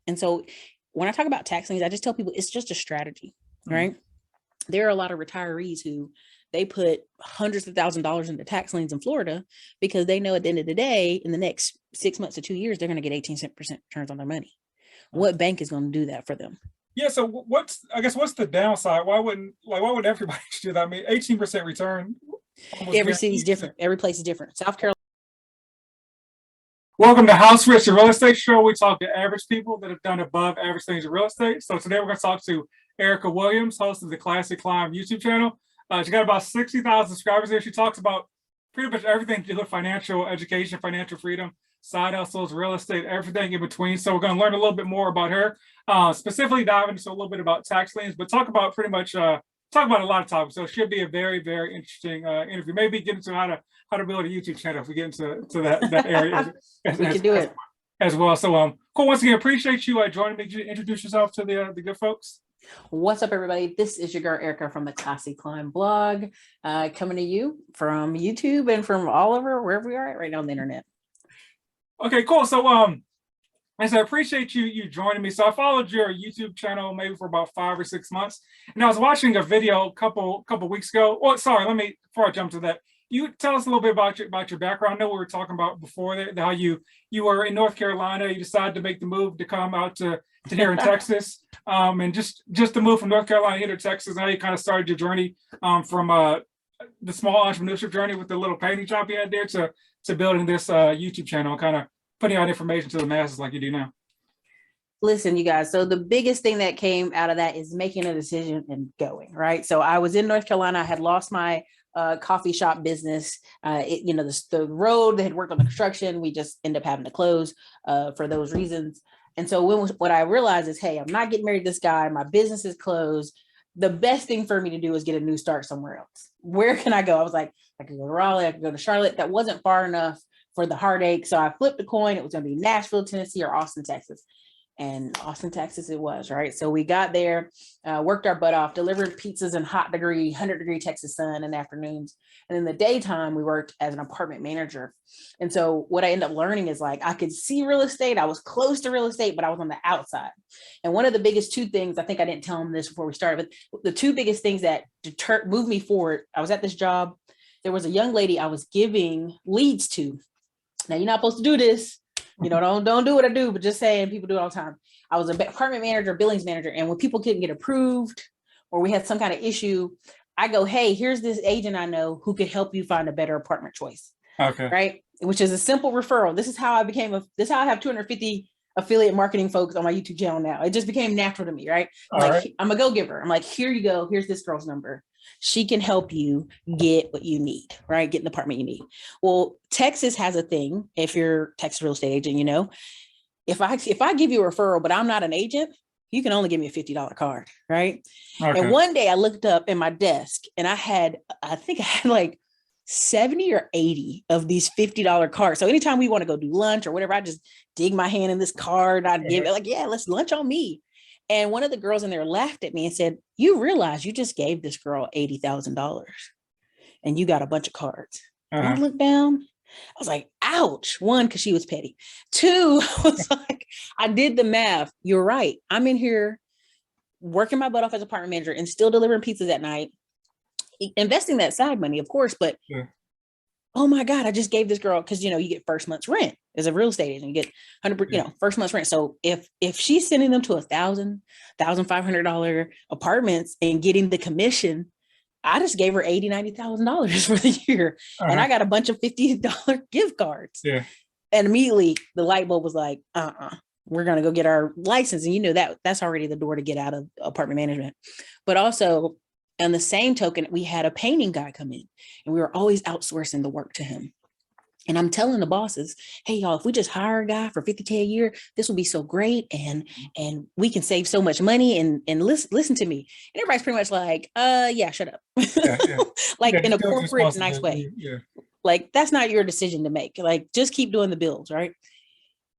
And so when I talk about tax liens, I just tell people it's just a strategy, right? There are a lot of retirees who they put hundreds of $1,000s into tax liens in Florida because they know at the end of the day, in the next 6 months to 2 years, they're going to get 18% returns on their money. What bank is going to do that for them? Yeah. So what's the downside? Why wouldn't everybody do that? I mean, 18% return. Every city's different. Every place is different. South Carolina. Welcome to House Rich, the real estate show. We talk to average people that have done above average things in real estate. So today we're going to talk to Ericka Williams, host of the Classy Climb YouTube channel. She got about 60,000 subscribers there. She talks about pretty much everything to do with financial education, financial freedom, side hustles, real estate, everything in between. So we're going to learn a little bit more about her, specifically dive into a little bit about tax liens, but talk about pretty much talk about a lot of topics. So it should be a very, very interesting interview. Maybe get into how to build a YouTube channel if we get into that area. We can do it as well. So cool. Once again, appreciate you joining me. Could you introduce yourself to the good folks? What's up, everybody? This is your girl Ericka from the Classy Climb blog, coming to you from YouTube and from all over wherever we are at right now on the internet. Okay, cool. So I appreciate you joining me. So I followed your YouTube channel maybe for about 5 or 6 months, and I was watching a video a couple weeks ago. Oh, sorry. Before I jump to that, you tell us a little bit about your background. I know we were talking about before that, how you were in North Carolina. You decided to make the move to come out to here in Texas, and just to move from North Carolina here to Texas. How you kind of started your journey from the small entrepreneurship journey with the little painting shop you had there to building this YouTube channel, kind of putting out information to the masses like you do now. Listen, you guys. So the biggest thing that came out of that is making a decision and going, right? So I was in North Carolina. I had lost my coffee shop business. The road, they had worked on the construction. We just ended up having to close for those reasons. And so what I realized is, hey, I'm not getting married to this guy. My business is closed. The best thing for me to do is get a new start somewhere else. Where can I go? I was like, I could go to Raleigh. I could go to Charlotte. That wasn't far enough for the heartache. So I flipped a coin. It was going to be Nashville, Tennessee, or Austin, Texas. And Austin, Texas it was, right? So we got there, worked our butt off, delivered pizzas in 100-degree Texas sun in the afternoons. And in the daytime, we worked as an apartment manager. And so what I ended up learning is, like, I could see real estate. I was close to real estate, but I was on the outside. And one of the biggest two things, I think I didn't tell them this before we started, but the two biggest things that moved me forward, I was at this job. There was a young lady I was giving leads to. Now, you're not supposed to do this. Don't do what I do, but just saying, people do it all the time. I was an apartment manager, billings manager. And when people couldn't get approved or we had some kind of issue, I go, hey, here's this agent I know who could help you find a better apartment choice. Okay. Right. Which is a simple referral. This is how I have 250 affiliate marketing folks on my YouTube channel now. It just became natural to me. Right. I'm a go-giver. I'm like, here you go. Here's this girl's number. She can help you get what you need, right? Get an apartment you need. Well, Texas has a thing. If you're a Texas real estate agent, if I give you a referral, but I'm not an agent, you can only give me a $50 card, right? Okay. And one day I looked up in my desk and I think I had like 70 or 80 of these $50 cards. So anytime we want to go do lunch or whatever, I just dig my hand in this card. I'd give it like, yeah, let's lunch on me. And one of the girls in there laughed at me and said, you realize you just gave this girl $80,000 and you got a bunch of cards. And I looked down. I was like, ouch. One, because she was petty. Two, I was like, I did the math. You're right. I'm in here working my butt off as apartment manager and still delivering pizzas at night, investing that side money, of course. But oh my God, I just gave this girl, because, you get first month's rent as a real estate agent, you get 100%, first month's rent. So if she's sending them to $1,000, $1,500 apartments and getting the commission, I just gave her $80,000, $90,000 for the year. And I got a bunch of $50 gift cards. Yeah. And immediately the light bulb was like, we're going to go get our license. And that's already the door to get out of apartment management. But also, on the same token, we had a painting guy come in and we were always outsourcing the work to him. And I'm telling the bosses, hey, y'all, if we just hire a guy for $50K a year, this will be so great. And we can save so much money and listen to me. And everybody's pretty much like, yeah, shut up. Like in a corporate, nice way. Yeah. Like, that's not your decision to make. Like, just keep doing the bills, right?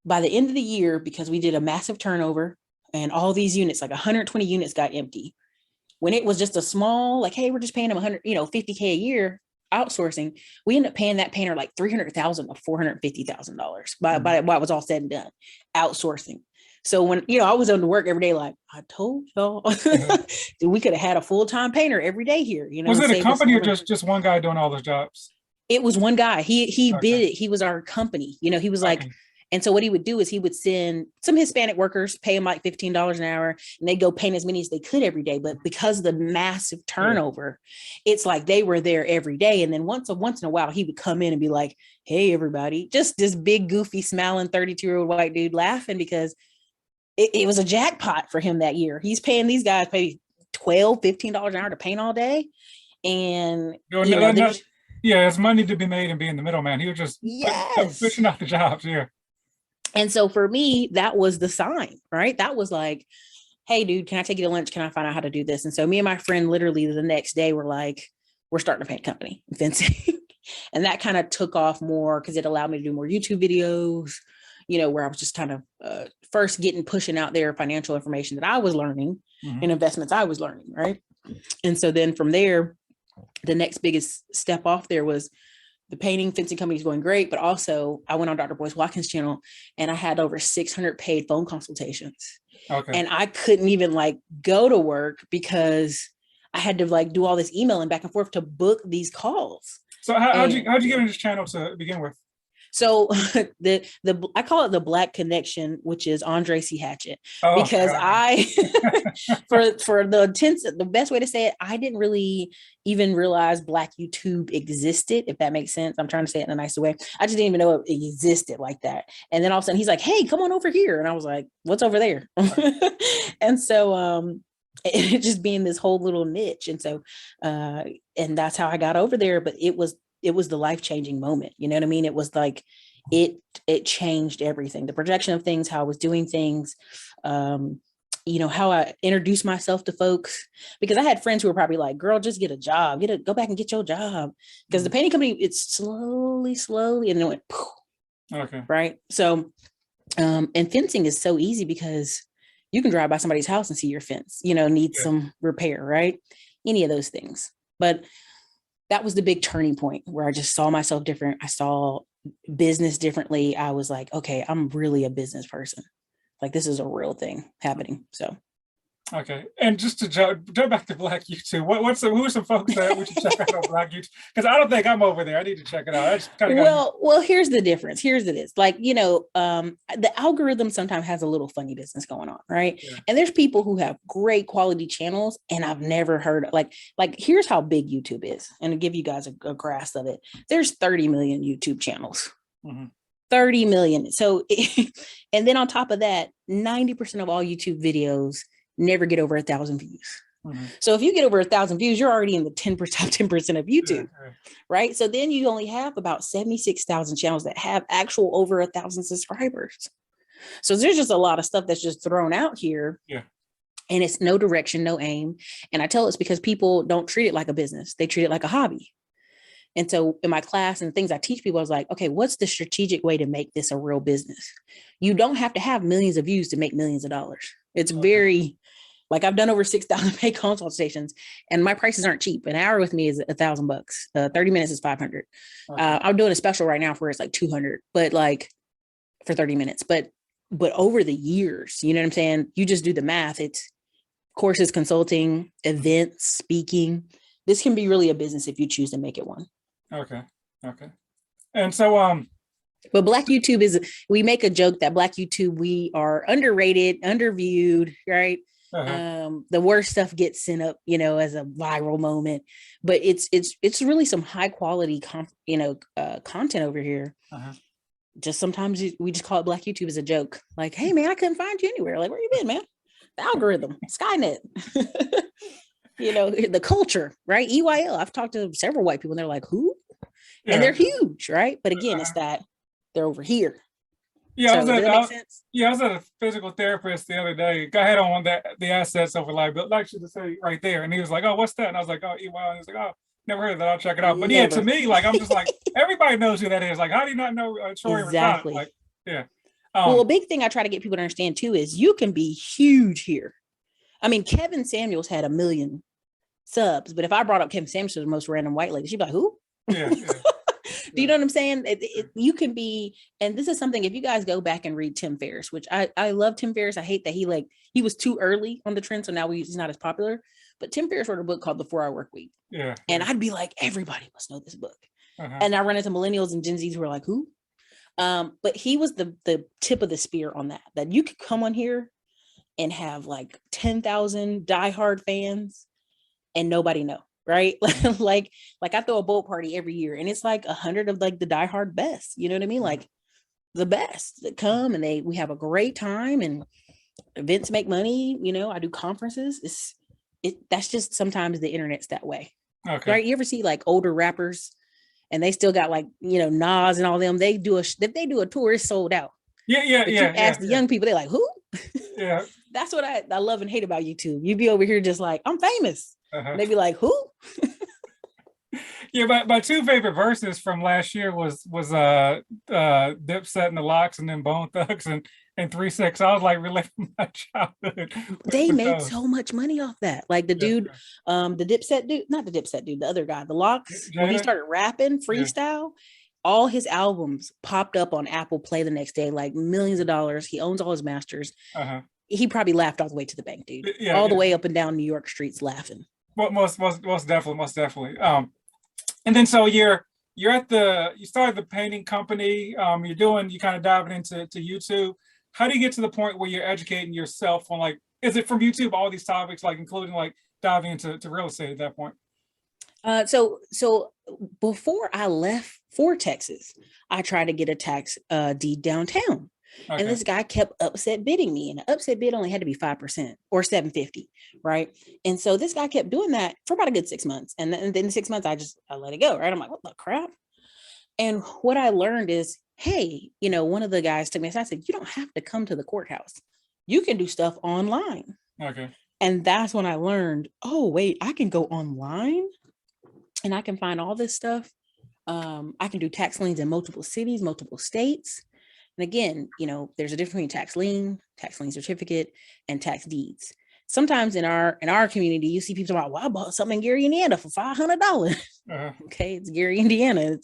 By the end of the year, because we did a massive turnover and all these units, like 120 units got empty. When it was just a small, like, hey, we're just paying them $50K a year outsourcing, we ended up paying that painter like $300,000 to $450,000 by what was all said and done, outsourcing. So when, I was on to work every day, like I told y'all, we could have had a full-time painter every day here, Was it a save us company all or just one guy doing all those jobs? It was one guy. He Okay. bid it. He was our company. He was like, Okay. and so what he would do is he would send some Hispanic workers, pay them like $15 an hour, and they go paint as many as they could every day. But because of the massive turnover, it's like they were there every day. And then once in a while, he would come in and be like, "Hey, everybody," just this big, goofy, smiling 32-year-old white dude laughing because it was a jackpot for him that year. He's paying these guys maybe $12, $15 an hour to paint all day. And it's money to be made and being the middleman. He was just pushing out the jobs here. And so for me, that was the sign, right? That was like, "Hey, dude, can I take you to lunch? Can I find out how to do this?" And so me and my friend literally the next day were like, we're starting a paint company, fencing. And that kind of took off more because it allowed me to do more YouTube videos, where I was just kind of first pushing out there financial information that I was learning and investments I was learning, right? And so then from there, the next biggest step off there was the painting fencing company is going great, but also I went on Dr. Boyce Watkins' channel and I had over 600 paid phone consultations. Okay. And I couldn't even go to work because I had to do all this emailing back and forth to book these calls. So how'd you get into this channel to begin with? So I call it the Black Connection, which is Andre C. Hatchett, because for the best way to say it, I didn't really even realize Black YouTube existed, if that makes sense. I'm trying to say it in a nicer way. I just didn't even know it existed like that. And then all of a sudden he's like, "Hey, come on over here." And I was like, "What's over there?" And so, it just being this whole little niche. And so, and that's how I got over there. But it was the life-changing moment. You know what I mean? It was like, it changed everything, the projection of things, how I was doing things, how I introduced myself to folks, because I had friends who were probably like, "Girl, just get a job, go back and get your job." Because the painting company, it's slowly, and then it went, poof. Okay. Right. So, and fencing is so easy because you can drive by somebody's house and see your fence, needs some repair, right? Any of those things. But that was the big turning point where I just saw myself different. I saw business differently. I was like, okay, I'm really a business person. Like, this is a real thing happening. So. Okay. And just to jump back to Black YouTube, who are some folks that we should check out on Black YouTube? Because I don't think I'm over there. I need to check it out. Well, here's the difference. Here's this. The algorithm sometimes has a little funny business going on, right? Yeah. And there's people who have great quality channels, and I've never heard like here's how big YouTube is, and to give you guys a grasp of it. There's 30 million YouTube channels. 30 million. So, and then on top of that, 90% of all YouTube videos never get over 1,000 views. So if you get over 1,000 views, you're already in the 10% of YouTube, right? So then you only have about 76,000 channels that have actual over 1,000 subscribers. So there's just a lot of stuff that's just thrown out here. Yeah. And it's no direction, no aim. And I tell it's because people don't treat it like a business. They treat it like a hobby. And so in my class and things I teach people, I was like, okay, what's the strategic way to make this a real business? You don't have to have millions of views to make millions of dollars. It's very, I've done over 6,000 paid consultations, and my prices aren't cheap. An hour with me is $1,000. 30 minutes is 500. I'm doing a special right now where it's like 200, but for 30 minutes, but over the years, you know what I'm saying? You just do the math. It's courses, consulting, events, speaking. This can be really a business if you choose to make it one. Okay. And so, but Black YouTube we make a joke that Black YouTube, we are underrated, underviewed, right? The worst stuff gets sent up, as a viral moment, but it's really some high quality, content over here. Just sometimes we just call it Black YouTube as a joke. Like, "Hey man, I couldn't find you anywhere. Like, where you been, man? The algorithm, Skynet." The culture, right? EYL. I've talked to several white people and they're like, "Who?" And they're huge, right? But again, it's that they're over here. Yeah, so, I was at a physical therapist the other day. I had on the assets over liability, like to say right there. And he was like, "Oh, what's that?" And I was like, "Oh, EYL." And he was like, "Oh, never heard of that. I'll check it out." But yeah, to me, I'm just like, everybody knows who that is. Like, how do you not know Troy? Exactly. Rashad? Well, a big thing I try to get people to understand too is you can be huge here. I mean, Kevin Samuels had 1 million subs, but if I brought up Kevin Samuels, the most random white lady, she'd be like, "Who?" Yeah. Do you know what I'm saying? You can be, and this is something, if you guys go back and read Tim Ferriss, which I love Tim Ferriss. I hate that he was too early on the trend. So now he's not as popular, but Tim Ferriss wrote a book called The 4 Hour Work Week. Yeah. And I'd be like, everybody must know this book. Uh-huh. And I run into millennials and Gen Zs who are like, who? But he was the tip of the spear on that you could come on here and have like 10,000 diehard fans and nobody know, right? like I throw a boat party every year and it's like 100 of like the diehard best, you know what I mean? Like the best that come and we have a great time and events make money. You know, I do conferences. That's just sometimes the internet's that way. Okay. Right? You ever see like older rappers and they still got like, you know, Nas and all them, if they do a tour, it's sold out. Yeah. But you ask the young people, they're like, who? Yeah. That's what I love and hate about YouTube. You be over here just like, I'm famous. And they be like, who? Yeah, my two favorite verses from last year was Dipset and the Locks and then Bone Thugs and 3 6. I was like relating my childhood. They made so much money off that. Like the dude, the Dipset dude, not the Dipset dude, the other guy, the Locks, when he started rapping freestyle, all his albums popped up on Apple Play the next day, like millions of dollars. He owns all his masters. He probably laughed all the way to the bank, dude. All the way up and down New York streets laughing. Well, most definitely. And then so you started the painting company. You kind of diving into YouTube. How do you get to the point where you're educating yourself on, like, is it from YouTube, all these topics, like including like diving into real estate at that point? So before I left for Texas, I tried to get a tax deed downtown. Okay. And this guy kept upset bidding me, and the upset bid only had to be 5% or $750, right? And so this guy kept doing that for about a good 6 months. And then 6 months, I let it go, right? I'm like, what the crap? And what I learned is, hey, you know, one of the guys took me aside and said, you don't have to come to the courthouse. You can do stuff online. Okay. And that's when I learned, oh, wait, I can go online and I can find all this stuff. I can do tax liens in multiple cities, multiple states. And again, you know, there's a difference between tax lien certificate, and tax deeds. Sometimes in our community, you see people talking about, well, I bought something in Gary, Indiana for $500. Okay, it's Gary, Indiana.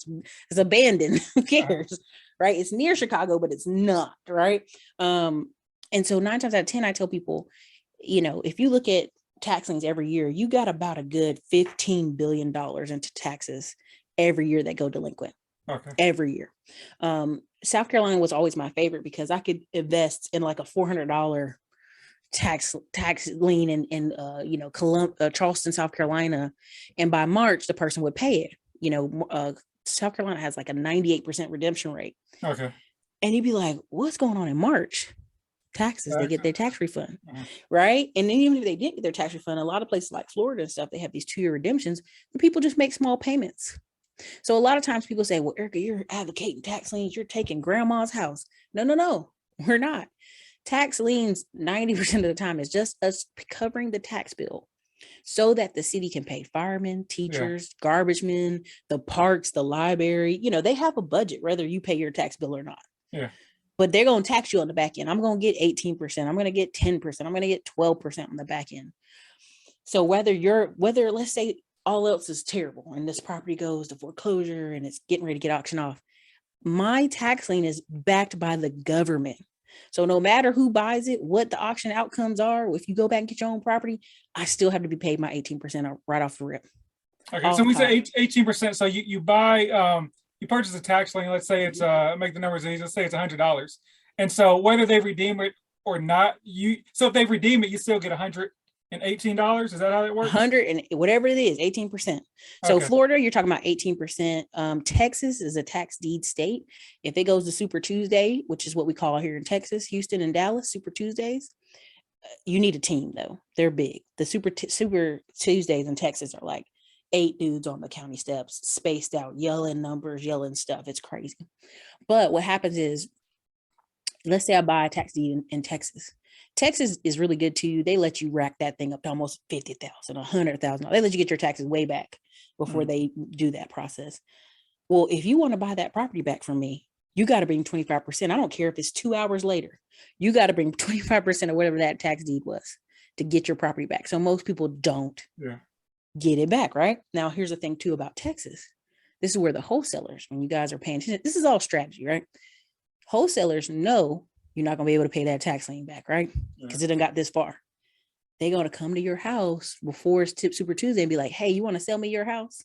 It's abandoned. Who cares? Right? It's near Chicago, but it's not, right? And so 9 times out of 10, I tell people, you know, if you look at tax liens every year, you got about a good $15 billion into taxes every year that go delinquent. Okay. Every year. South Carolina was always my favorite because I could invest in like a $400 tax lien in you know, Charleston, South Carolina, and by March the person would pay it. You know, South Carolina has like a 98% redemption rate. Okay. And you'd be like, what's going on in March? Taxes. They get their tax refund, right? And then even if they didn't get their tax refund, a lot of places like Florida and stuff, they have these 2-year redemptions, but people just make small payments. So a lot of times people say, well, Ericka, you're advocating tax liens, you're taking grandma's house. No, we're not. Tax liens 90% of the time is just us covering the tax bill so that the city can pay firemen, teachers, garbage men, the parks, the library. You know, they have a budget, whether you pay your tax bill or not. Yeah. But they're going to tax you on the back end. I'm going to get 18%. I'm going to get 10%. I'm going to get 12% on the back end. So whether let's say all else is terrible and this property goes to foreclosure and it's getting ready to get auctioned off, my tax lien is backed by the government. So no matter who buys it, what the auction outcomes are, if you go back and get your own property, I still have to be paid my 18% right off the rip. Okay, so we say 18%. So you buy, you purchase a tax lien. Let's say it's make the numbers easy. Let's say it's $100, and so whether they redeem it or not, so if they redeem it, you still get $118. Is that how it works? 100 and whatever it is, 18%. So okay. Florida, you're talking about 18%. Texas is a tax deed state. If it goes to Super Tuesday, which is what we call here in Texas, Houston and Dallas, Super Tuesdays, you need a team though. They're big. The Super Tuesdays in Texas are like 8 dudes on the county steps, spaced out, yelling numbers, yelling stuff. It's crazy. But what happens is, let's say I buy a tax deed in Texas. Texas is really good to you. They let you rack that thing up to almost $50,000, $100,000. They let you get your taxes way back before they do that process. Well, if you want to buy that property back from me, you got to bring 25%. I don't care if it's 2 hours later. You got to bring 25% of whatever that tax deed was to get your property back. So most people don't get it back, right? Now, here's the thing too about Texas. This is where the wholesalers, when you guys are paying attention, this is all strategy, right? Wholesalers know you're not going to be able to pay that tax lien back, right? Because it done got this far. They're going to come to your house before it's Tip Super Tuesday and be like, hey, you want to sell me your house?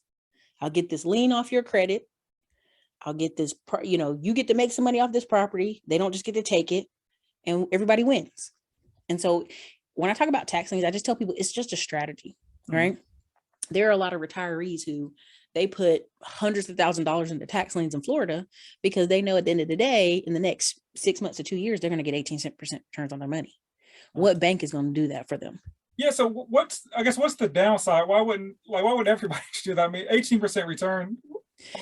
I'll get this lien off your credit. I'll get this, you get to make some money off this property. They don't just get to take it, and everybody wins. And so when I talk about tax liens, I just tell people it's just a strategy, right? There are a lot of retirees who they put hundreds of thousands of dollars into tax liens in Florida because they know at the end of the day, in the next 6 months to 2 years, they're going to get 18% returns on their money. What bank is going to do that for them? Yeah. So what's the downside? Why would everybody do that? I mean, 18% return.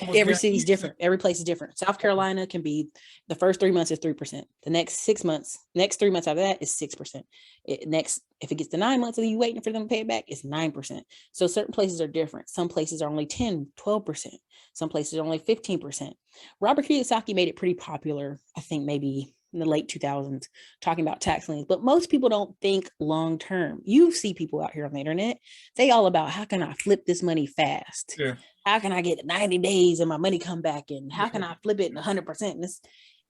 Every city's different. Every place is different. South Carolina can be the first 3 months is 3%. The next 6 months, next 3 months after that is 6%. If it gets to 9 months and you waiting for them to pay it back, it's 9%. So certain places are different. Some places are only 10, 12%. Some places are only 15%. Robert Kiyosaki made it pretty popular, I think maybe in the late 2000s, talking about tax liens, but most people don't think long term. You see people out here on the internet, they all about how can I flip this money fast? Yeah. How can I get 90 days and my money come back? And how can I flip it in 100%?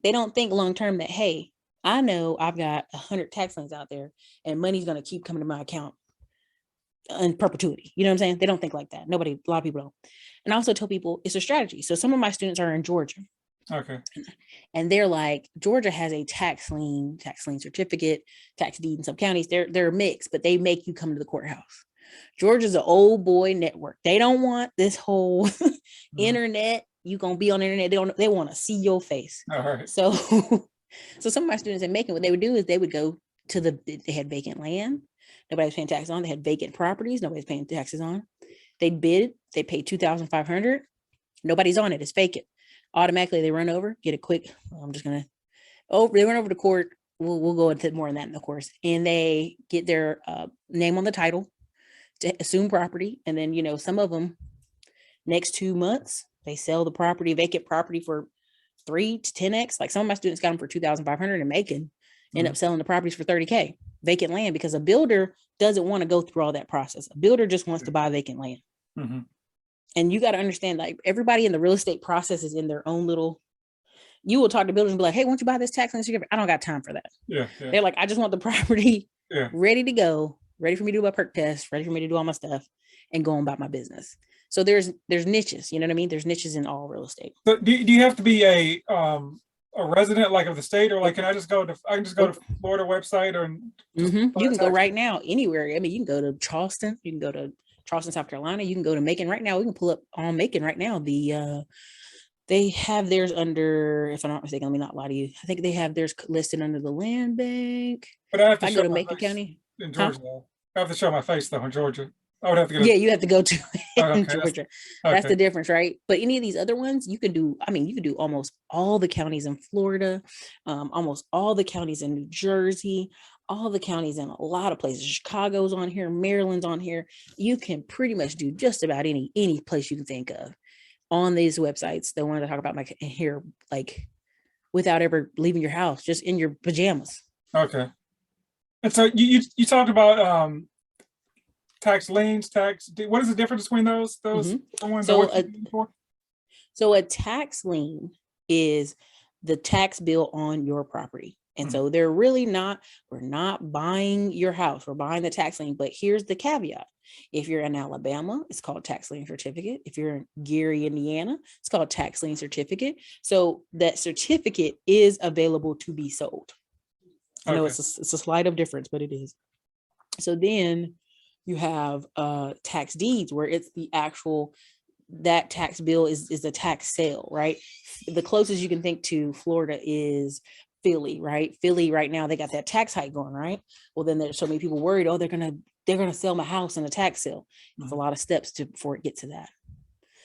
They don't think long term that, hey, I know I've got 100 tax liens out there and money's going to keep coming to my account in perpetuity. You know what I'm saying? They don't think like that. A lot of people don't. And I also tell people it's a strategy. So some of my students are in Georgia. Okay. And they're like, Georgia has a tax lien certificate, tax deed in some counties. They're mixed, but they make you come to the courthouse. Georgia's an old boy network. They don't want this whole internet. You gonna be on the internet. They want to see your face. All right. So some of my students in Macon, what they would do is they would go to they had vacant land. Nobody was paying taxes on. They had vacant properties. Nobody's paying taxes on. They'd bid. They paid $2,500. Nobody's on it. It's vacant. Automatically they run over, get a quick, they run over to court. We'll go into more on that in the course. And they get their name on the title to assume property. And then, some of them next 2 months, they sell the property, vacant property for 3 to 10x. Like some of my students got them for $2,500 and Macon end up selling the properties for $30K vacant land because a builder doesn't want to go through all that process. A builder just wants to buy vacant land. Mm-hmm. And you got to understand, like everybody in the real estate process is in their own little, you will talk to builders and be like, hey, won't you buy this tax lien certificate? I don't got time for that. Yeah. They're like, I just want the property ready to go, ready for me to do my perk test, ready for me to do all my stuff and go on about my business. So there's niches, you know what I mean? There's niches in all real estate. So do you have to be a resident like of the state, or like, can I just go to Florida website or you can go right now anywhere. I mean, you can go to Charleston, you can go to Charleston, South Carolina. You can go to Macon right now. We can pull up on Macon right now. They have theirs under, if I'm not mistaken, let me not lie to you. I think they have theirs listed under the land bank. But I have to go to Macon County. In Georgia. I have to show my face though in Georgia. I would have to go. You have to go to in Georgia. That's the difference, right? But any of these other ones, you can do. I mean, you can do almost all the counties in Florida, almost all the counties in New Jersey, all the counties in a lot of places. Chicago's on here, Maryland's on here. You can pretty much do just about any place you can think of on these websites. The ones I talk about like here, like without ever leaving your house, just in your pajamas. Okay. And so you talked about tax liens, what is the difference between those ones? So a tax lien is the tax bill on your property. And so they're really we're not buying your house, we're buying the tax lien. But here's the caveat. If you're in Alabama, it's called tax lien certificate. If you're in Gary, Indiana, it's called tax lien certificate. So that certificate is available to be sold. I know it's a slight of difference, but it is. So then you have tax deeds where it's the actual, that tax bill is a tax sale, right? The closest you can think to Florida is Philly, right? Philly right now, they got that tax hike going, right? Well, then there's so many people worried, they're gonna sell my house in a tax sale. It's a lot of steps before it gets to that.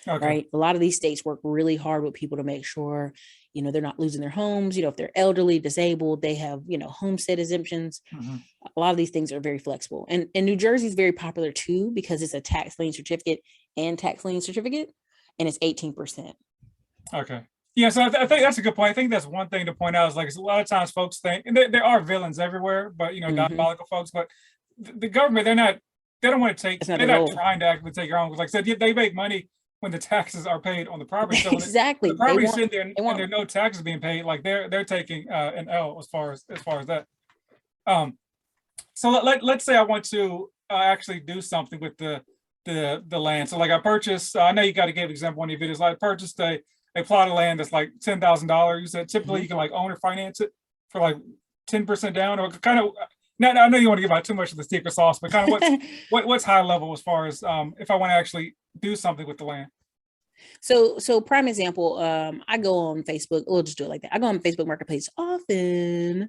Right? A lot of these states work really hard with people to make sure, they're not losing their homes. If they're elderly, disabled, they have, homestead exemptions. A lot of these things are very flexible. And New Jersey is very popular too, because it's a tax lien certificate and tax lien certificate, and it's 18%. Okay. Yeah, so I think that's a good point. I think that's one thing to point out is like a lot of times folks think, and there are villains everywhere, but diabolical folks, but the government, they don't want to take, they're not trying to actually take your own. Like I said, they make money when the taxes are paid on the property. So when Exactly. the property's sitting there they and want there are no taxes being paid, like they're taking an L as far as that. Um, so let's say I want to actually do something with the land. So like I purchased, I know you got to give example on your videos. Like I purchased a plot of land that's like $10,000. You said typically you can like own or finance it for like 10% down, or kind of. Now I know you want to give out too much of the secret sauce, but kind of what's high level as far as if I want to actually do something with the land. So prime example, I go on Facebook, we'll just do it like that. I go on Facebook Marketplace often.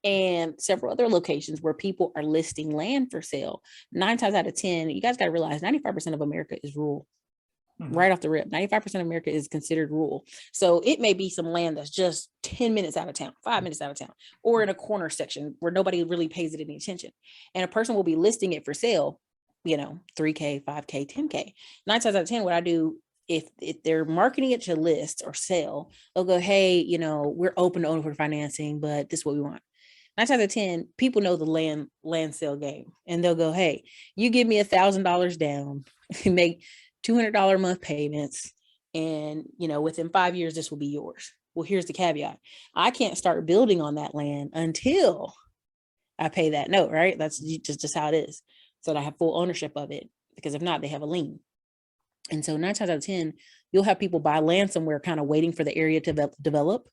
And several other locations where people are listing land for sale. 9 times out of 10, you guys got to realize 95% of America is rural. Right off the rip, 95% of America is considered rural. So it may be some land that's just 10 minutes out of town, 5 minutes out of town, or in a corner section where nobody really pays it any attention. And a person will be listing it for sale, 3K, 5K, 10K. 9 times out of 10, what I do, if they're marketing it to list or sell, they'll go, hey, we're open to owner financing, but this is what we want. 9 times out of 10, people know the land sale game, and they'll go, hey, you give me $1,000 down, make $200 a month payments, and within 5 years this will be yours. Well, here's the caveat: I can't start building on that land until I pay that note, right? That's just how it is. So that I have full ownership of it, because if not, they have a lien. And so 9 times out of 10, you'll have people buy land somewhere kind of waiting for the area to develop,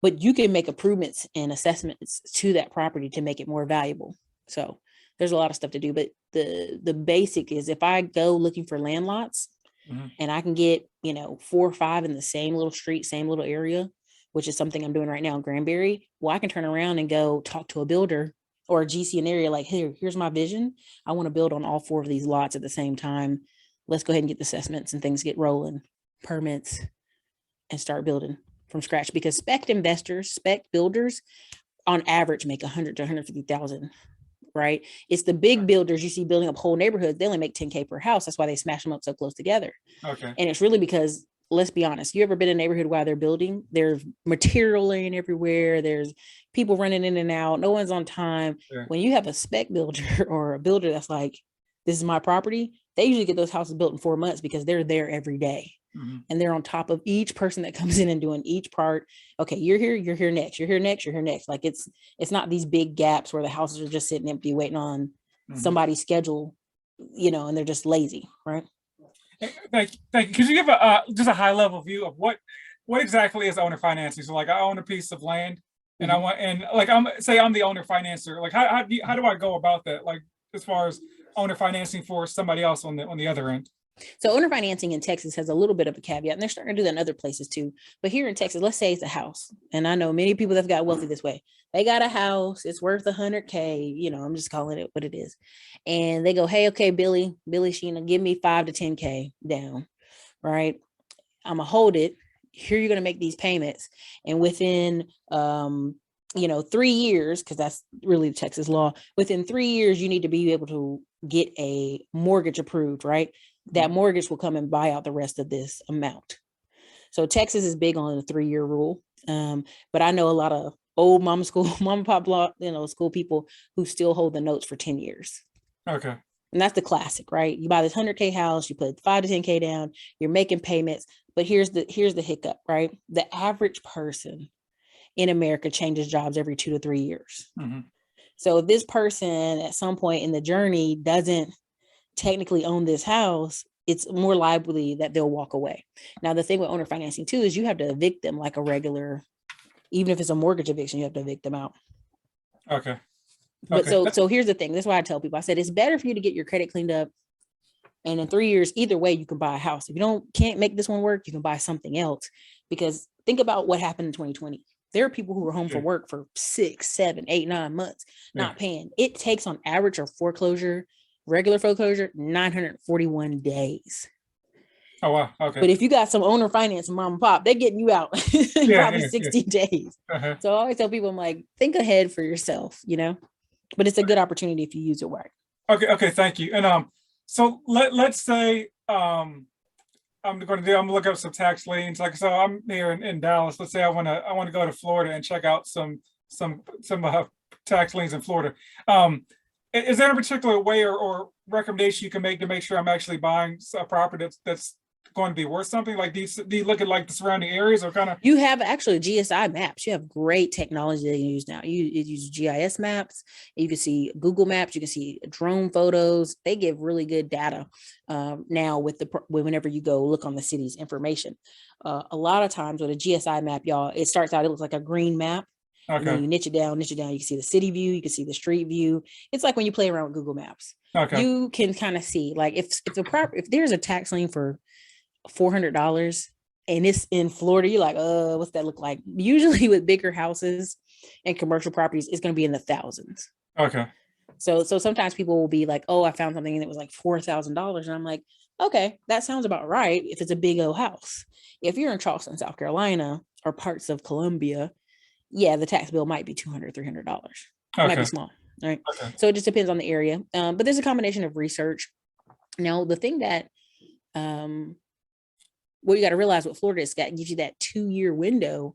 but you can make improvements and assessments to that property to make it more valuable. So there's a lot of stuff to do, but the basic is, if I go looking for land lots and I can get 4 or 5 in the same little street, same little area, which is something I'm doing right now in Granbury, well, I can turn around and go talk to a builder or a GC in area, like, here's my vision. I want to build on all 4 of these lots at the same time. Let's go ahead and get the assessments and things get rolling, permits, and start building from scratch. Because spec builders on average make 100 to 150,000. Right? It's the big builders you see building up whole neighborhoods. They only make 10K per house. That's why they smash them up so close together. Okay. And it's really because, let's be honest, you ever been in a neighborhood while they're building? There's material laying everywhere. There's people running in and out. No one's on time. Yeah. When you have a spec builder or a builder that's like, this is my property, they usually get those houses built in 4 months because they're there every day. And they're on top of each person that comes in and doing each part. Okay, you're here next, you're here next, you're here next. Like it's not these big gaps where the houses are just sitting empty waiting on somebody's schedule, and they're just lazy, right? Thank you. Could you give just a high level view of what exactly is owner financing? So like I own a piece of land and I want, and like I'm the owner financer. Like how do I go about that? Like as far as owner financing for somebody else on the other end? So owner financing in Texas has a little bit of a caveat, and they're starting to do that in other places too. But here in Texas, let's say it's a house. And I know many people that have got wealthy this way. They got a house, it's worth 100K, I'm just calling it what it is. And they go, hey, okay, Billy Sheena, give me 5 to 10K down, right? I'm gonna hold it. Here you're gonna make these payments. And within 3 years, because that's really the Texas law, within 3 years, you need to be able to get a mortgage approved, right? That mortgage will come and buy out the rest of this amount. So Texas is big on the 3-year rule. But I know a lot of old mom and pop law, school people who still hold the notes for 10 years. Okay. And that's the classic, right? You buy this 100K house, you put 5 to 10K down, you're making payments, but here's the hiccup, right? The average person in America changes jobs every 2 to 3 years. So if this person at some point in the journey doesn't technically own this house, it's more likely that they'll walk away. Now, the thing with owner financing too is you have to evict them like a regular, even if it's a mortgage eviction, you have to evict them out. Okay. But so here's the thing. That's why I tell people, I said, it's better for you to get your credit cleaned up. And in 3 years, either way, you can buy a house. If you can't make this one work, you can buy something else. Because think about what happened in 2020. There are people who were home for work for 6, 7, 8, 9 months, not paying. It takes on average of regular foreclosure, 941 days. Oh, wow. Okay. But if you got some owner finance, mom and pop, they're getting you out probably 60 days. So I always tell people, I'm like, think ahead for yourself, but it's a good opportunity if you use it right. Okay. Thank you. And so let's say I'm gonna look up some tax liens. Like, so I'm here in Dallas. Let's say I want to go to Florida and check out some tax liens in Florida. Is there a particular way or recommendation you can make to make sure I'm actually buying a property that's going to be worth something? Like, do you look at like the surrounding areas or kind of? You have actually GSI maps. You have great technology that you use now. You use GIS maps. You can see Google Maps. You can see drone photos. They give really good data now whenever you go look on the city's information. A lot of times with a GSI map, y'all, it starts out, it looks like a green map. And then Okay. you niche it down. You can see the city view. You can see the street view. It's like when you play around with Google Maps. Okay. You can kind of see, like, if there's a tax lien for $400 and it's in Florida, you're like, what's that look like? Usually with bigger houses and commercial properties, it's going to be in the thousands. Okay. So sometimes people will be like, oh, I found something and it was like $4,000. And I'm like, okay, that sounds about right if it's a big old house. If you're in Charleston, South Carolina, or parts of Columbia, yeah, the tax bill might be $200, $300. It might be small, right? Okay. So it just depends on the area. But there's a combination of research. Now, the thing that what you got to realize with Florida is that gives you that 2-year window.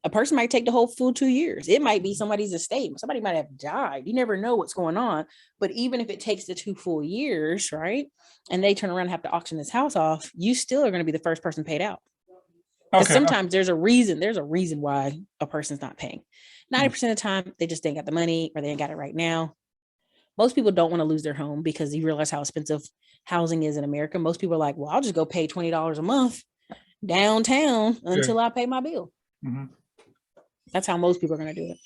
A person might take the whole full 2 years. It might be somebody's estate. Somebody might have died. You never know what's going on. But even if it takes the 2 full years, right, and they turn around and have to auction this house off, you still are going to be the first person paid out. Because sometimes there's a reason why a person's not paying. 90% of the time, they just ain't got the money or they ain't got it right now. Most people don't want to lose their home because you realize how expensive housing is in America. Most people are like, well, I'll just go pay $20 a month downtown until I pay my bill. Mm-hmm. That's how most people are going to do it.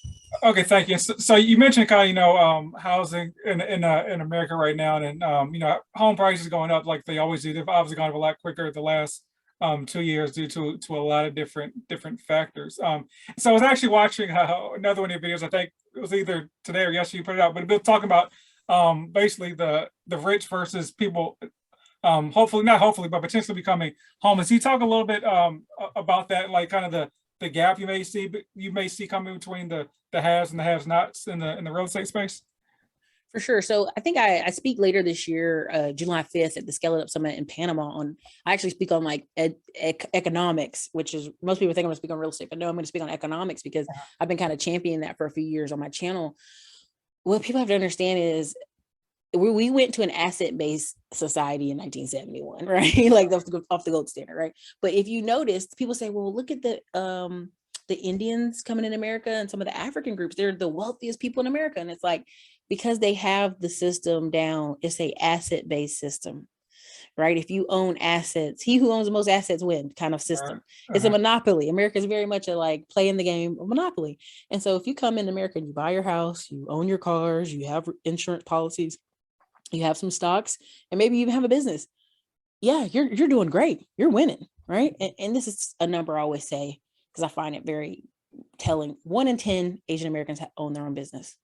Okay, thank you. So you mentioned kind of, housing in America right now, and home prices going up like they always do. They've obviously gone up a lot quicker the last 2 years due to a lot of different factors. So I was actually watching another one of your videos. I think it was either today or yesterday you put it out, but it was talking about basically the rich versus people, hopefully not hopefully, but potentially becoming homeless. Can you talk a little bit about that, like kind of the gap you may see coming between the haves and the have-nots in the real estate space? For sure. So I think I speak later this year, July 5th at the Scale It Up Summit in Panama I actually speak on like economics, which is, most people think I'm going to speak on real estate, but no, I'm going to speak on economics because I've been kind of championing that for a few years on my channel. What people have to understand is we went to an asset-based society in 1971, right? Like off the gold standard, right? But if you notice, people say, well, look at the Indians coming in America and some of the African groups, they're the wealthiest people in America. And it's like, because they have the system down, it's a asset-based system, right? If you own assets, he who owns the most assets wins kind of system. It's a monopoly. America is very much a like playing the game of monopoly. And so if you come in America and you buy your house, you own your cars, you have insurance policies, you have some stocks, and maybe you even have a business, yeah, you're doing great. You're winning, right? And this is a number I always say, because I find it very telling. 1 in 10 Asian Americans own their own business.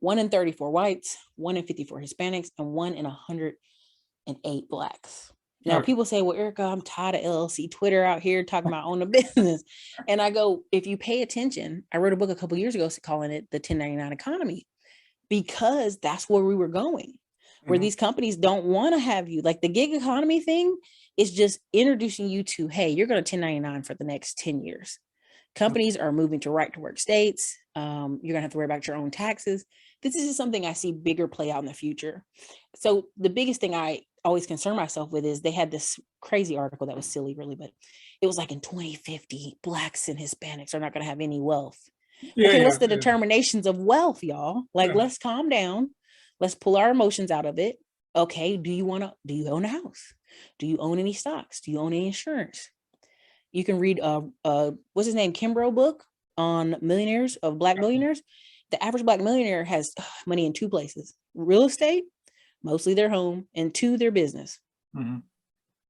1 in 34 whites, 1 in 54 Hispanics, and 1 in 108 Blacks. Now, people say, well, Ericka, I'm tired of LLC Twitter out here talking about own a business. And I go, if you pay attention, I wrote a book a couple of years ago calling it The 1099 Economy, because that's where we were going, where these companies don't want to have you. Like the gig economy thing is just introducing you to, hey, you're going to 1099 for the next 10 years. Companies are moving to right to work states. You're going to have to worry about your own taxes. This is something I see bigger play out in the future. So the biggest thing I always concern myself with is they had this crazy article that was silly, really, but it was like in 2050, Blacks and Hispanics are not going to have any wealth. What's the determinations of wealth, y'all? Like, let's calm down. Let's pull our emotions out of it. Okay, do you own a house? Do you own any stocks? Do you own any insurance? You can read what's his name, Kimbrough book on millionaires, of Black millionaires. The average Black millionaire has money in 2 places: real estate, mostly their home, and 2, their business.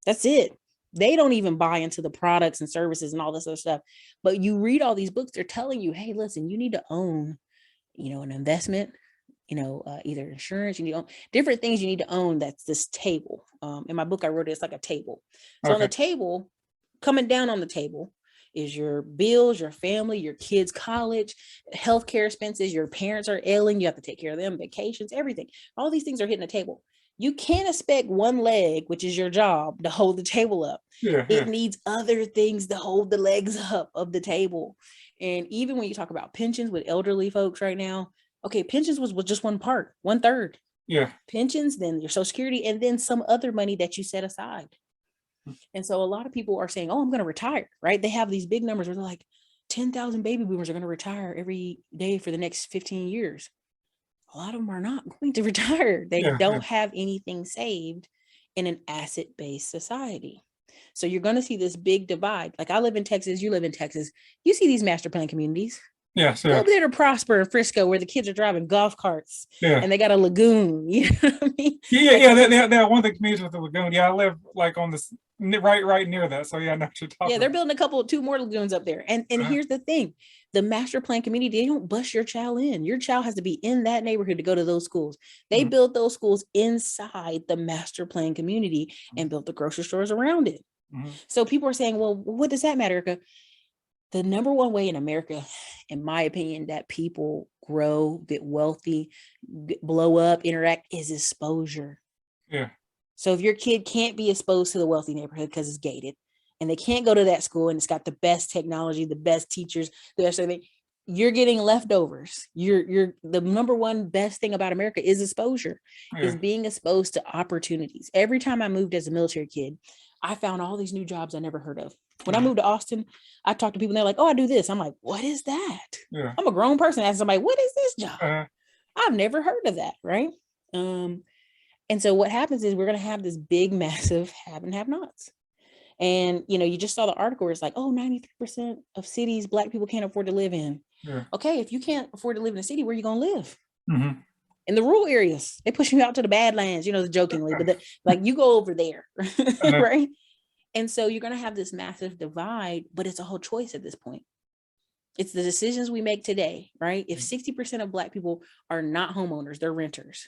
That's it. They don't even buy into the products and services and all this other stuff. But you read all these books, they're telling you, hey, listen, you need to own, an investment, either insurance, you need to own different things you need to own. That's this table. In my book, I wrote it's like a table. So on the table, coming down on the table is your bills, your family, your kids' college, healthcare expenses, your parents are ailing, you have to take care of them, vacations, everything. All these things are hitting the table. You can't expect one leg, which is your job, to hold the table up. It needs other things to hold the legs up of the table. And even when you talk about pensions with elderly folks right now, Okay, pensions was just one part, 1/3. Yeah. Pensions, then your social security, and then some other money that you set aside. And so a lot of people are saying, oh, I'm going to retire, right? They have these big numbers where they're like 10,000 baby boomers are going to retire every day for the next 15 years. A lot of them are not going to retire. They don't have anything saved in an asset-based society. So you're going to see this big divide. Like I live in Texas, you live in Texas. You see these master plan communities. Yeah. Go over there to Prosper in Frisco, where the kids are driving golf carts and they got a lagoon. You know what I mean? They have one of the communities with the lagoon. Yeah, I live like on this right near that. So yeah, I know what you're talking. Yeah, they're building two more lagoons up there. And here's the thing: the master plan community, they don't bust your child in. Your child has to be in that neighborhood to go to those schools. They built those schools inside the master plan community and built the grocery stores around it. So people are saying, well, what does that matter, Ericka? The number one way in America, in my opinion, that people grow, get wealthy, blow up, interact is exposure. Yeah. So if your kid can't be exposed to the wealthy neighborhood because it's gated and they can't go to that school and it's got the best technology, the best teachers, the best everything, you're getting leftovers. You're the number one best thing about America is exposure, is being exposed to opportunities. Every time I moved as a military kid, I found all these new jobs I never heard of. When I moved to Austin, I talked to people and they're like, oh, I do this. I'm like, what is that? Yeah. I'm a grown person asking somebody, what is this job? I've never heard of that. Right. And so what happens is we're going to have this big, massive have and have nots. And, you just saw the article where it's like, oh, 93% of cities Black people can't afford to live in. Yeah. Okay. If you can't afford to live in a city, where are you going to live? In the rural areas, they push you out to the Badlands, jokingly, but like you go over there. Right. And so you're going to have this massive divide, but it's a whole choice at this point. It's the decisions we make today, right? If 60% of Black people are not homeowners, they're renters.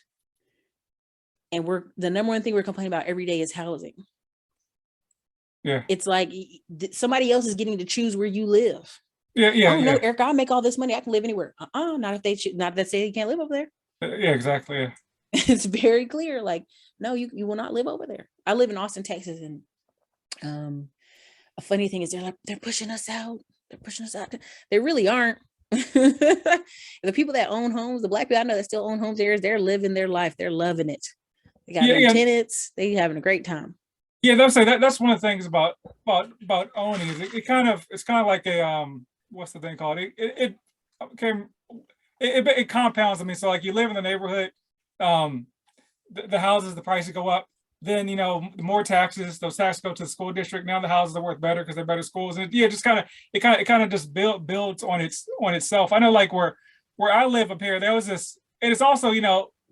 And the number one thing we're complaining about every day is housing. Yeah. It's like somebody else is getting to choose where you live. Yeah. Oh, no, Ericka, I'll make all this money. I can live anywhere. Not if they not that say you can't live over there. Yeah, exactly. Yeah. It's very clear. Like, no, you will not live over there. I live in Austin, Texas, and a funny thing is they're pushing us out. They're pushing us out. They really aren't. The people that own homes, the Black people I know that still own homes there, they're living their life. They're loving it. They got tenants. They having a great time. Yeah, that's one of the things about owning is it's kind of like a what's the thing called? It compounds. I mean, so like you live in the neighborhood, the houses, the prices go up. Then the more taxes, those taxes go to the school district. Now the houses are worth better because they're better schools, and it kind of just builds on itself. I know, like where I live up here, there was this, and it's also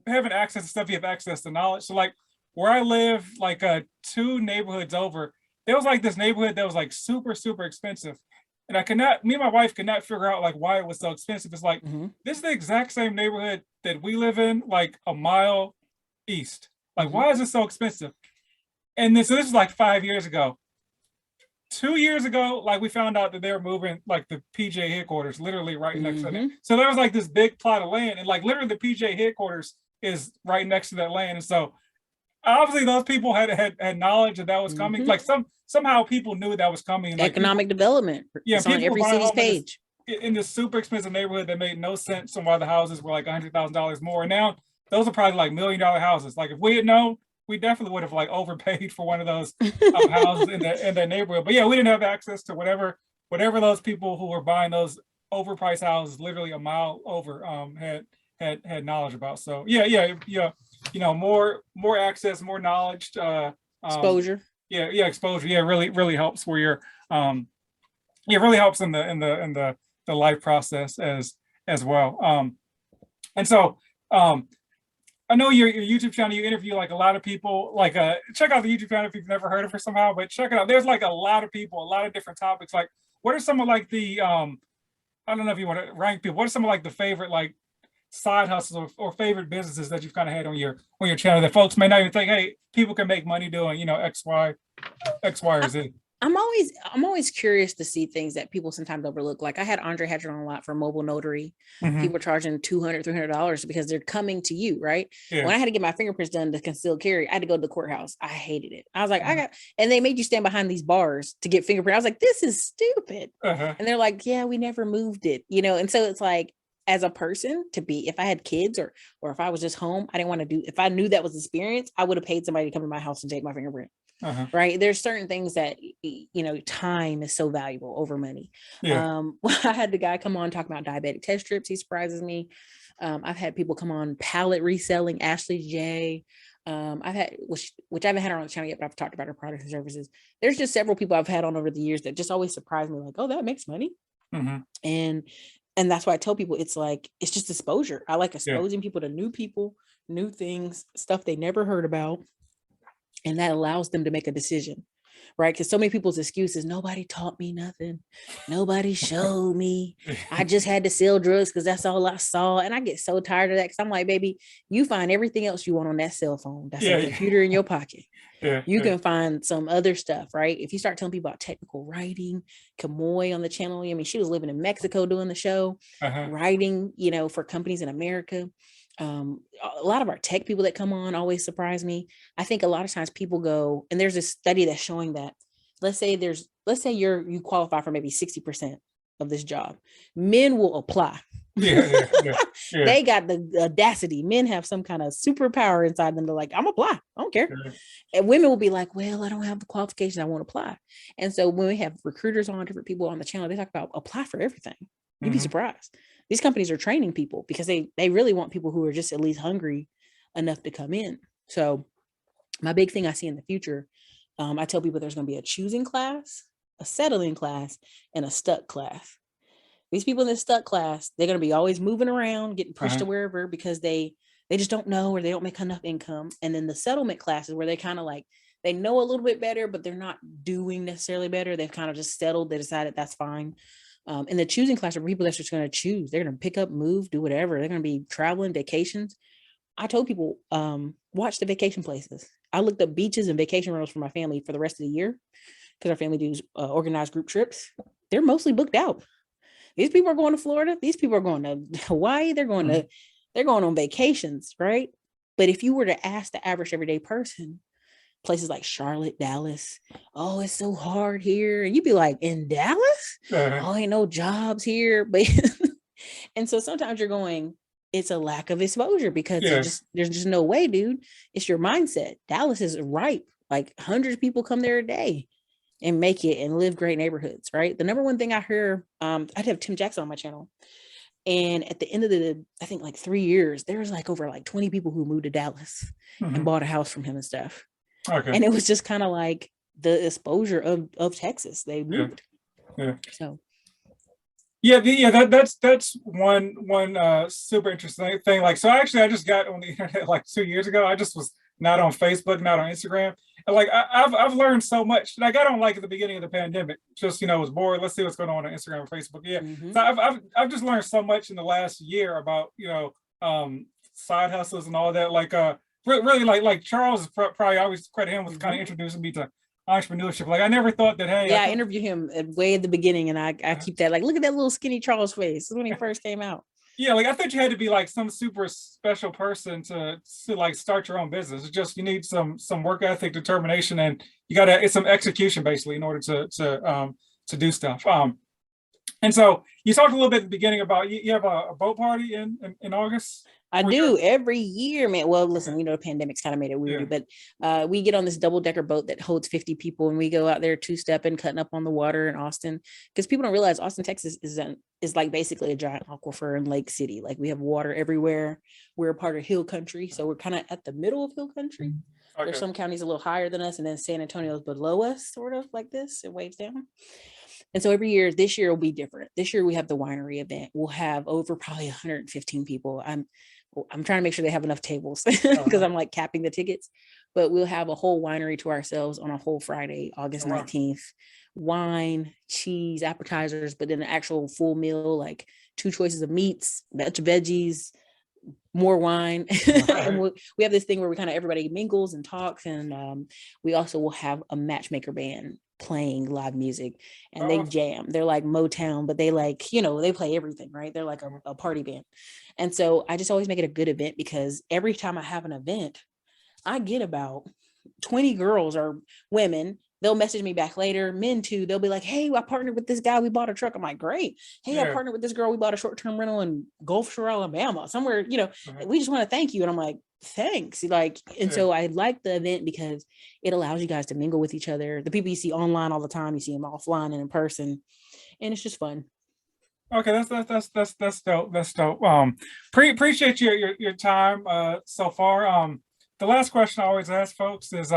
having access to stuff, you have access to knowledge. So like where I live, like 2 neighborhoods over, there was like this neighborhood that was like super expensive, and me and my wife could not figure out like why it was so expensive. It's like this is the exact same neighborhood that we live in, like a mile east. Like, why is it so expensive? And so this is like 5 years ago. 2 years ago, like we found out that they were moving like the PJ headquarters literally right next to it. So there was like this big plot of land, and like literally the PJ headquarters is right next to that land. And so obviously those people had knowledge that was coming. Like somehow people knew that was coming. Like economic development. Yeah, it's on every city's page. In this super expensive neighborhood that made no sense on why the houses were like $100,000 more. And now those are probably like $1 million houses. Like if we had known, we definitely would have like overpaid for one of those houses in that neighborhood. But yeah, we didn't have access to whatever those people who were buying those overpriced houses, literally a mile over, had knowledge about. So yeah, more access, more knowledge, exposure. Yeah, exposure. Yeah, really helps where you're. It really helps in the life process as well. And so. I know your YouTube channel, you interview like a lot of people, like check out the YouTube channel if you've never heard of her somehow, but check it out. There's like a lot of people, a lot of different topics. Like what are some of like the, I don't know if you want to rank people, what are some of like the favorite like side hustles or favorite businesses that you've kind of had on your channel that folks may not even think, hey, people can make money doing, X, Y, or Z. I'm always curious to see things that people sometimes overlook. Like I had Andre Hatcher on a lot for mobile notary. People charging $200, $300 because they're coming to you, right? Yeah. When I had to get my fingerprints done to concealed carry, I had to go to the courthouse. I hated it. I was like, and they made you stand behind these bars to get fingerprints. I was like, this is stupid. And they're like, yeah, we never moved it, And so it's like, as a person to be, if I had kids or if I was just home, I didn't want to do, if I knew that was the experience, I would have paid somebody to come to my house and take my fingerprint. Right. There's certain things that, time is so valuable over money. Yeah. I had the guy come on talking about diabetic test strips. He surprises me. I've had people come on pallet reselling, Ashley J. I've had, which I haven't had her on the channel yet, but I've talked about her products and services. There's just several people I've had on over the years that just always surprise me, like, oh, that makes money. And that's why I tell people, it's like, it's just exposure. I like exposing people, new things, stuff they never heard about. And that allows them to make a decision, right? Because so many people's excuses, nobody taught me nothing. Nobody showed me. I just had to sell drugs because that's all I saw. And I get so tired of that, because I'm like, baby, you find everything else you want on that cell phone. That's a computer in your pocket. You can find some other stuff, right? If you start telling people about technical writing, Kamoy on the channel, I mean, she was living in Mexico doing the show, writing, for companies in America. A lot of our tech people that come on always surprise me. I think a lot of times people go, and there's a study that's showing that, let's say you qualify for maybe 60% of this job, men will apply. They got the audacity. Men have some kind of superpower inside them. They're like, I'm apply. I don't care. And women will be like, well, I don't have the qualifications. I won't apply. And so when we have recruiters on, different people on the channel, they talk about apply for everything. You'd be surprised. These companies are training people because they really want people who are just at least hungry enough to come in. So my big thing I see in the future, I tell people there's going to be a choosing class, a settling class, and a stuck class. These people in the stuck class, they're going to be always moving around, getting pushed to wherever because they just don't know, or they don't make enough income. And then the settlement classes where they kind of like, they know a little bit better, but they're not doing necessarily better. They've kind of just settled. They decided that's fine. In the choosing class are people that's just going to choose. They're going to pick up, move, do whatever. They're going to be traveling, vacations. I told people, watch the vacation places. I looked up beaches and vacation rentals for my family for the rest of the year because our family does organized group trips. They're mostly booked out. These people are going to Florida. These people are going to Hawaii. They're going on vacations, right? But if you were to ask the average everyday person, places like Charlotte, Dallas, oh, it's so hard here. And you'd be like, in Dallas? Oh, ain't no jobs here. But and so sometimes you're going, it's a lack of exposure because there's just no way, dude. It's your mindset. Dallas is ripe. Like hundreds of people come there a day and make it and live great neighborhoods, right? The number one thing I hear, I'd have Tim Jackson on my channel. And at the end of I think like 3 years, there was like over like 20 people who moved to Dallas and bought a house from him and stuff. And it was just kind of like the exposure of Texas. They moved. So. That's one super interesting thing. Like, so actually I just got on the internet like 2 years ago. I just was not on Facebook, not on Instagram. And like, I've learned so much. And I got on like at the beginning of the pandemic, just, was bored. Let's see what's going on Instagram and Facebook. So I've just learned so much in the last year about, side hustles and all that. Like, really like Charles is probably, I always credit him with kind of introducing me to entrepreneurship. Like I never thought that, hey. I interviewed him way at the beginning, and I keep that, like, look at that little skinny Charles face when he first came out. Yeah, like I thought you had to be like some super special person to like start your own business. It's just, you need some work ethic, determination, and it's some execution basically in order to do stuff. And so you talked a little bit at the beginning about you have a boat party in August. I do every year, man. Well, listen, the pandemic's kind of made it weird, but we get on this double-decker boat that holds 50 people, and we go out there two-stepping, cutting up on the water in Austin, because people don't realize Austin, Texas is like basically a giant aquifer and lake city. Like we have water everywhere. We're a part of hill country, so we're kind of at the middle of hill country. There's some counties a little higher than us, and then San Antonio is below us, sort of like this. It waves down. And so every year, this year will be different. This year we have the winery event. We'll have over probably 115 people. I'm trying to make sure they have enough tables because I'm like capping the tickets, but we'll have a whole winery to ourselves on a whole Friday, August 19th, wine, cheese, appetizers, but then an actual full meal, like 2 choices of meats, veggies, more wine. And we have this thing where we kind of, everybody mingles and talks. And we also will have a matchmaker band playing live music, and they jam. They're like Motown, but they like, they play everything, right? They're like a party band. And so I just always make it a good event, because every time I have an event, I get about 20 girls or women they'll message me back later. Men too, they'll be like, hey, I partnered with this guy, we bought a truck. I'm like, great. Hey, I partnered with this girl, we bought a short-term rental in Gulf Shore, Alabama, somewhere, we just want to thank you. And I'm like, thanks. Like, and so I like the event because it allows you guys to mingle with each other. The people you see online all the time, you see them offline and in person, and it's just fun. Okay, that's dope. That's dope. Appreciate your time so far. The last question I always ask folks is,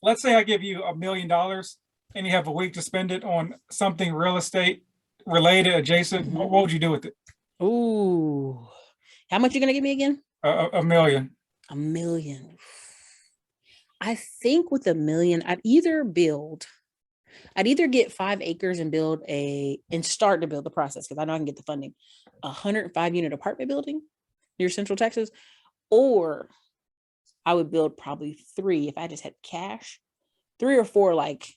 let's say I give you $1 million and you have a week to spend it on something real estate related, adjacent. What would you do with it? Ooh, how much you gonna give me again? $1 million. $1 million. I think with $1 million, I'd either get 5 acres and start to build the process, because I know I can get the funding, 105-unit apartment building near Central Texas, or I would build probably 3 if I just had cash, 3 or 4 like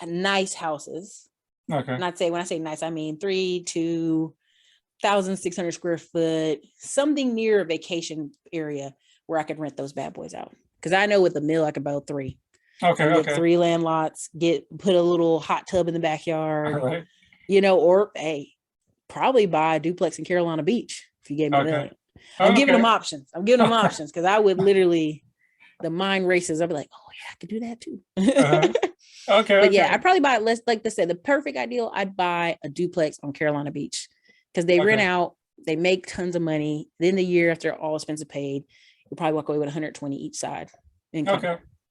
nice houses. Okay. And when I say nice, I mean 3 to 1,600 square foot, something near a vacation area where I could rent those bad boys out. Because I know with $1 million I could build 3. Okay. Get 3 land lots, put a little hot tub in the backyard, Right. Or hey, probably buy a duplex in Carolina Beach if you gave me $1 million. I'm giving them options. Because I would literally, the mind races. I'll be like, oh yeah, I could do that too. Okay. But yeah, I'd probably buy, like they said, the perfect ideal, I'd buy a duplex on Carolina Beach, because they rent out, they make tons of money. Then the year after all expenses paid, you probably walk away with 120 each side income.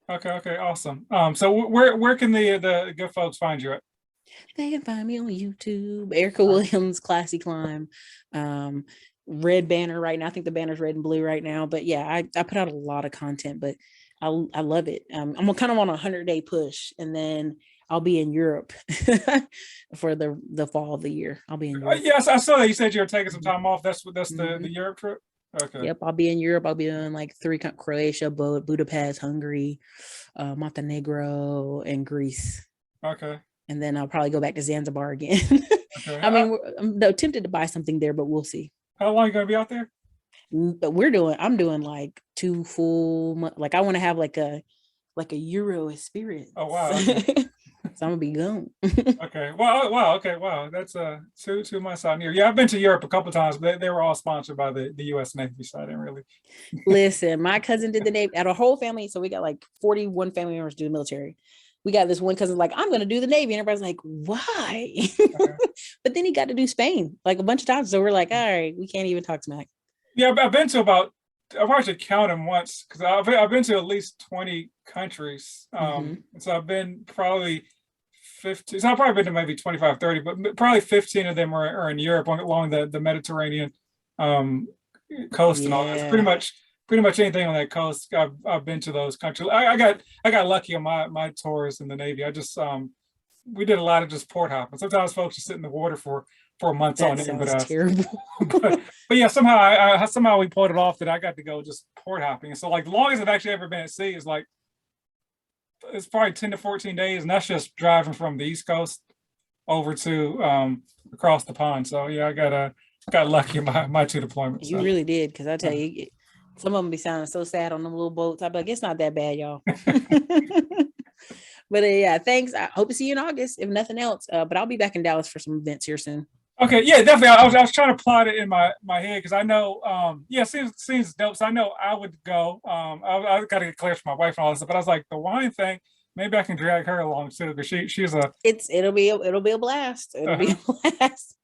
Okay. Awesome. So where can the good folks find you at? They can find me on YouTube, Ericka Williams Classy Climb. Red banner right now. I think the banner's red and blue right now. But yeah, I put out a lot of content, but I love it. I'm kind of on a 100-day push, and then I'll be in Europe for the fall of the year. I'll be in Europe. Yes, I saw that you said you were taking some time off. That's the Europe trip. Okay. Yep, I'll be in Europe. I'll be in like 3 Croatia, Budapest, Hungary, Montenegro, and Greece. Okay. And then I'll probably go back to Zanzibar again. Okay. I mean, I'm tempted to buy something there, but we'll see. How long are you gonna be out there? But I'm doing like 2 full months. Like I want to have like a Euro experience. Oh wow. Okay. So I'm gonna be gone. Okay. Wow. Okay. Wow. That's 2 months out here. Yeah, I've been to Europe a couple of times, but they were all sponsored by the U.S. Navy, so I didn't really. Listen, my cousin did the Navy. At a whole family, so we got like 41 family members do the military. We got this one cousin like, I'm gonna do the Navy, and everybody's like, why? Okay. But then he got to do Spain like a bunch of times, so we're like, all right, we can't even talk smack. Yeah, I've been to I've actually counted them once, because I've been to at least 20 countries. So I've been probably 15. So I've probably been to maybe 25, 30, but probably 15 of them are in Europe along the Mediterranean coast and all that. So pretty much anything on that coast, I've been to those countries. I got lucky on my tours in the Navy. I just we did a lot of just port hopping. Sometimes folks just sit in the water for months on end. But terrible. but yeah, somehow we pulled it off that I got to go just port hopping. And so like the longest I've actually ever been at sea is like, it's probably 10 to 14 days, and that's just driving from the East Coast over to across the pond. So yeah, I got lucky in my 2 deployments. You really did, because I tell you, some of them be sounding so sad on them little boats. I'd be like, it's not that bad, y'all. But yeah, thanks. I hope to see you in August, if nothing else. But I'll be back in Dallas for some events here soon. Okay, yeah, definitely. I was trying to plot it in my head, because I know, seems dope. So I know I would go. I got to get clear for my wife and all this stuff. But I was like, the wine thing, maybe I can drag her along too, because she's a. It'll be a blast. It'll be a blast.